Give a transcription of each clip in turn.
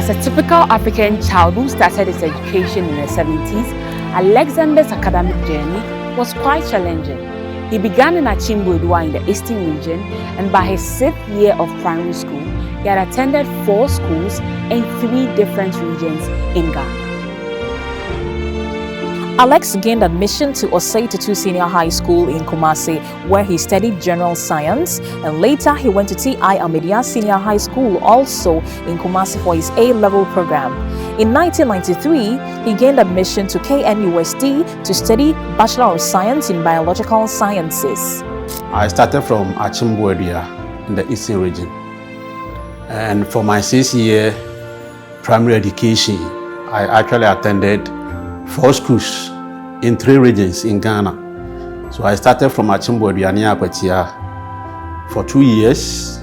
As a typical African child who started his education in the 70s, Alexandar's academic journey was quite challenging. He began in Achimbu in the Eastern region, and by his 6th year of primary school, he had attended 4 schools in 3 different regions in Ghana. Alex gained admission to Osei Tutu Senior High School in Kumasi, where he studied general science, and later he went to T.I. Ahmedia Senior High School, also in Kumasi, for his A-level program. In 1993, he gained admission to KNUST to study Bachelor of Science in Biological Sciences. I started from Achimbu in the Eastern region, and for my 6th year primary education, I actually attended 4 schools in 3 regions in Ghana. So I started from Achimbu near Akwatia for 2 years,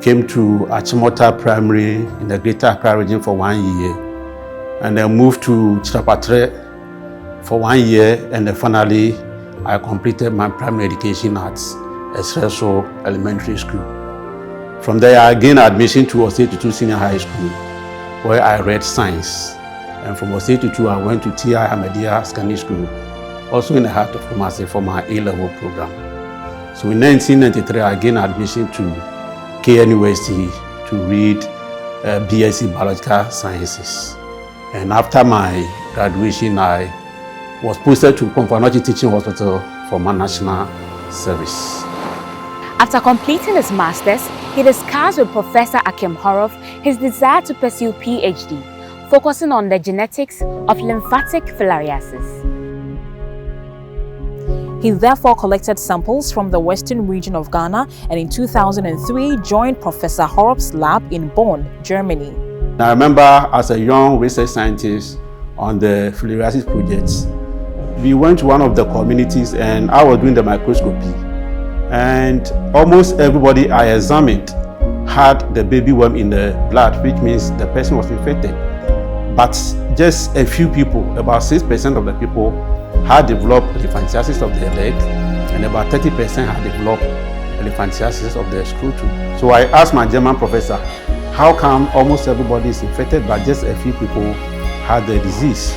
came to Achimota Primary in the Greater Accra region for 1 year, and then moved to Chirapatre for 1 year, and then finally I completed my primary education at Esreso Elementary School. From there I gained admission to Osei Tutu Senior High School, where I read science. And from Osei Tutu, I went to T.I. Ahmedia Secondary School, also in the heart of Kumasi, for my A-level program. So in 1993, I gained admission to KNUST to read BSc Biological Sciences. And after my graduation, I was posted to Komfanochi Teaching Hospital for my national service. After completing his master's, he discussed with Professor Akim Horof his desire to pursue PhD, focusing on the genetics of lymphatic filariasis. He therefore collected samples from the western region of Ghana, and in 2003 joined Professor Horrof's lab in Bonn, Germany. I remember as a young research scientist on the Filariasis project, we went to one of the communities and I was doing the microscopy, and almost everybody I examined had the baby worm in the blood, which means the person was infected. But just a few people, about 6% of the people, had developed elephantiasis of the leg, and about 30% had developed elephantiasis of the scrotum. So I asked my German professor, how come almost everybody is infected, but just a few people had the disease?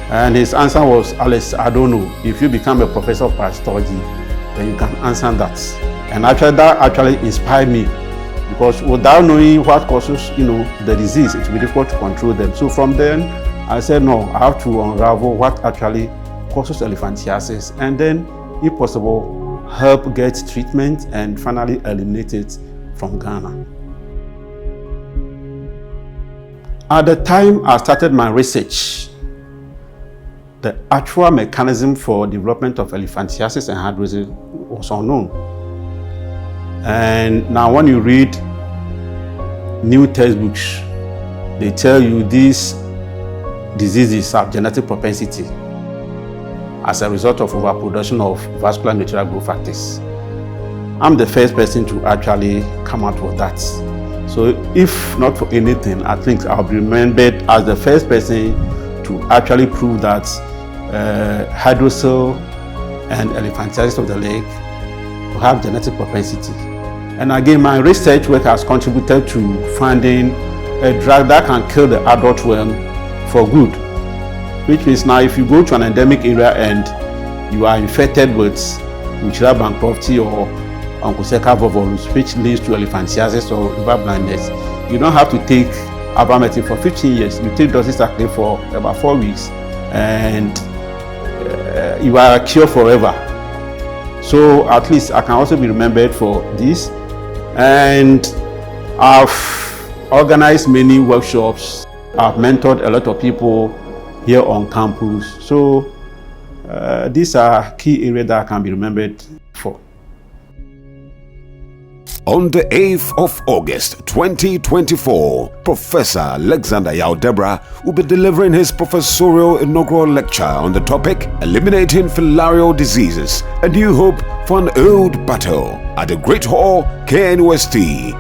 And his answer was, Alex, I don't know. If you become a professor of parasitology, then you can answer that. And actually, that actually inspired me, because without knowing what causes, the disease, it will be difficult to control them. So from then, I said, no, I have to unravel what actually causes elephantiasis, and then, if possible, help get treatment and finally eliminate it from Ghana. At the time I started my research, the actual mechanism for development of elephantiasis and heart disease was unknown. And now when you read new textbooks, they tell you these diseases have genetic propensity as a result of overproduction of vascular natural growth factors. I'm the first person to actually come out with that. So if not for anything, I think I'll be remembered as the first person to actually prove that hydrocele and elephantiasis of the leg will have genetic propensity. And again, my research work has contributed to finding a drug that can kill the adult worm for good. Which means now if you go to an endemic area and you are infected with Uchira bankruptcy or Onchocerca volvulus, which leads to elephantiasis or liver blindness, you don't have to take ivermectin for 15 years. You take doxycycline for about 4 weeks, and you are cured forever. So at least I can also be remembered for this. And I've organized many workshops. I've mentored a lot of people here on campus. So these are key areas that I can be remembered for. On the 8th of August 2024, Professor Alexandar Debrah will be delivering his Professorial Inaugural Lecture on the topic Eliminating Filarial Diseases, A New Hope for an Old Battle at the Great Hall, KNUST,